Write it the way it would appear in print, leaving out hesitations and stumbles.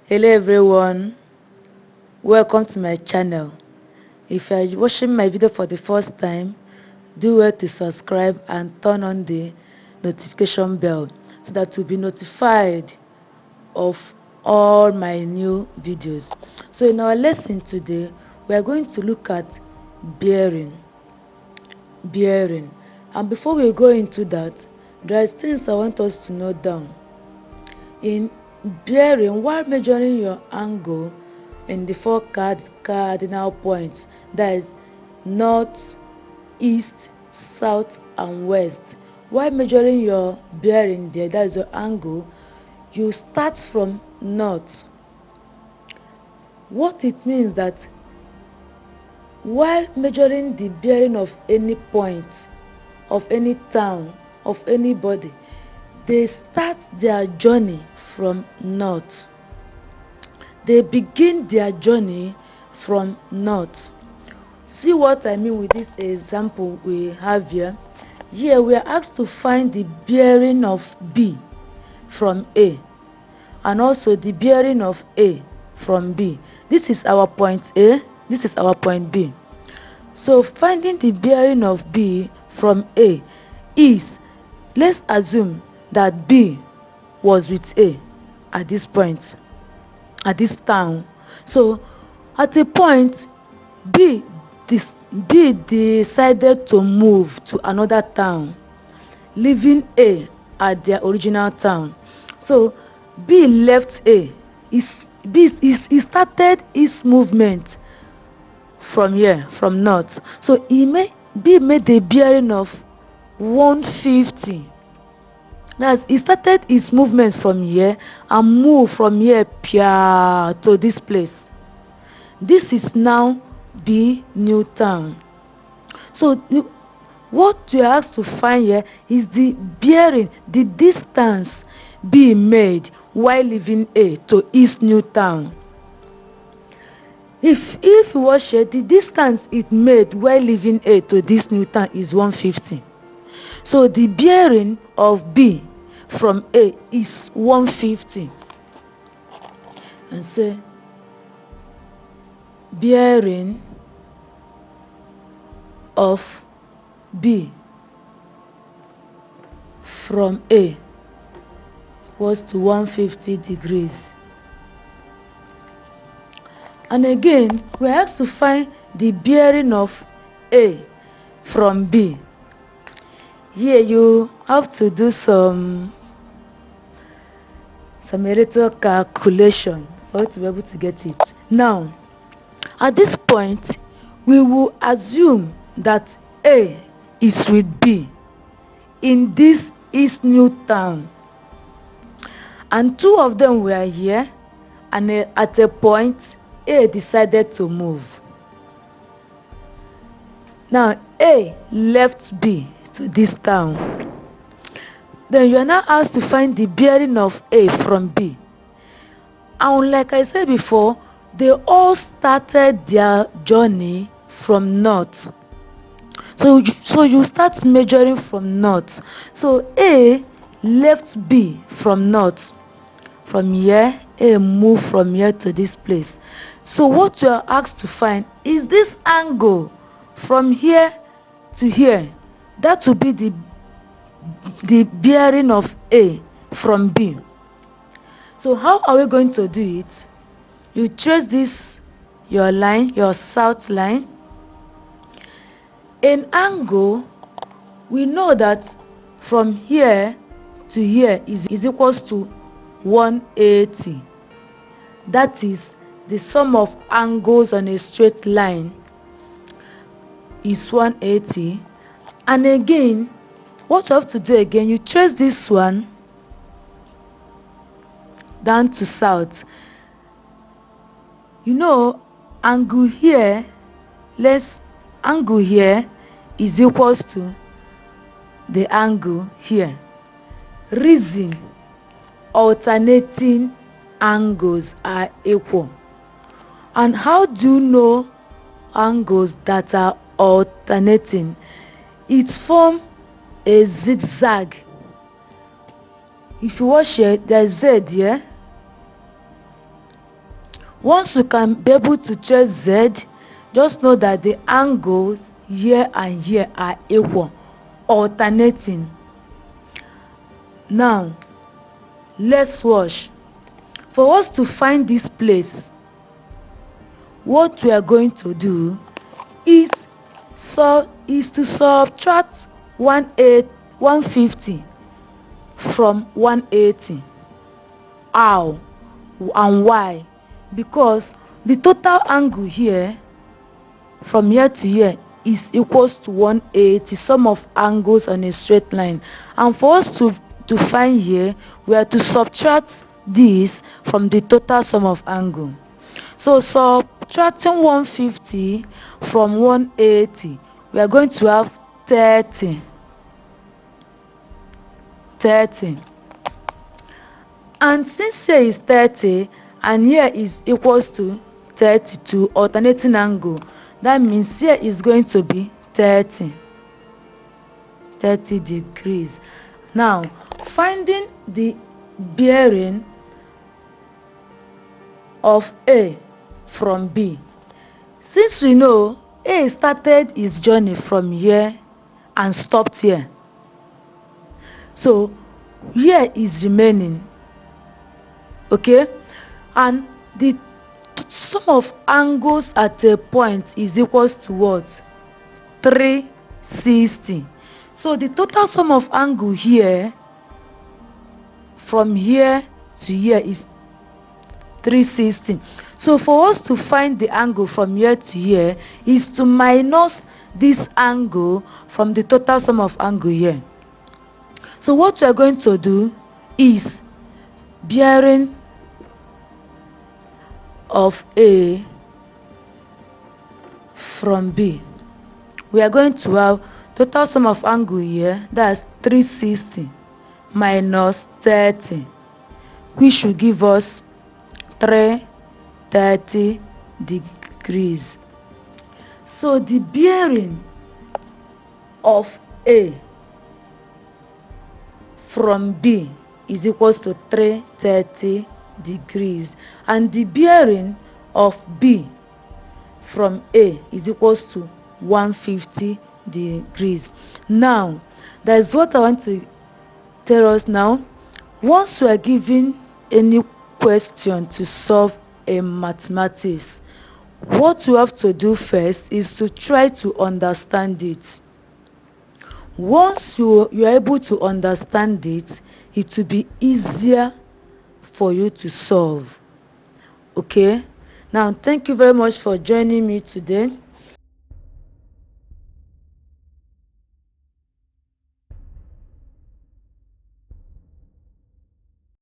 Hello everyone, welcome to my channel. If you are watching my video for the first time, do well to subscribe and turn on the notification bell so that you'll be notified of all my new videos. So in our lesson today, we are going to look at bearing. And before we go into that, there are things I want us to note down. In bearing, while measuring your angle in the four cardinal points, that is north, east, south and west, while measuring your bearing there, that is your angle, you start from north. What it means that while measuring the bearing of any point, of any town, of anybody, they start their journey from north. They begin their journey from north. See what I mean with this example we have here. Here we are asked to find the bearing of B from A and also the bearing of A from B. This is our point A, this is our point B. So finding the bearing of B from A is, let's assume that B was with A at this point, at this town. So at a point, B decided to move to another town, leaving A at their original town. So B left A. He started his movement from here, from north. So B made the bearing of 150. That's, he started his movement from here and moved from here to this place. This is now B new town. So what you are asked to find here is the bearing, the distance B made while leaving A to his new town. If you watch here, the distance it made while leaving A to this new town is 150. So the bearing of B from A is 150. And say bearing of B from A was to 150 degrees. And again, we are asked to find the bearing of A from B. Here you have to do some little calculation for you to be able to get it. Now, at this point, we will assume that A is with B in this East New Town, and two of them were here, and at a point, A decided to move. Now, A left B to this town. Then you are now asked to find the bearing of A from B. And like I said before, they all started their journey from north. So you start measuring from north. So A left B from north. From here, A moved from here to this place. So what you are asked to find is this angle from here to here. That will be the bearing of A from B. So how are we going to do it? You trace this, your line, your south line. An angle, we know that from here to here is equals to 180. That is the sum of angles on a straight line is 180. And again, what you have to do again, you trace this one down to south. You know, angle here is equals to the angle here. Reason alternating angles are equal. And how do you know angles that are alternating? It forms a zigzag. If you watch here, there's Z here, Once you can be able to trace Z, just know that the angles here and here are equal, alternating. Now let's watch. For us to find this place, what we are going to do is to subtract 150 from 180. How and why? Because the total angle here from here to here is equals to 180, sum of angles on a straight line. And for us to find here, we have to subtract this from the total sum of angle. So subtracting 150 from 180, we are going to have 30. And since here is 30 and here is equals to 32, alternating angle, that means here is going to be 30 degrees. Now finding the bearing of A from B. Since we know A started his journey from here and stopped here, so here is remaining, okay, and the sum of angles at a point is equals to what? 360. So the total sum of angle here from here to here is 360. So for us to find the angle from here to here is to minus this angle from the total sum of angle here. So what we are going to do is bearing of A from B. We are going to have total sum of angle here, that's 360 minus 30, which should give us 330 degrees. So the bearing of A from B is equals to 330 degrees, and the bearing of B from A is equals to 150 degrees. Now that is what I want to tell us now. Once you are given any question to solve in mathematics, what you have to do first is to try to understand it. Once you are able to understand it, it will be easier for you to solve. Okay, now thank you very much for joining me today.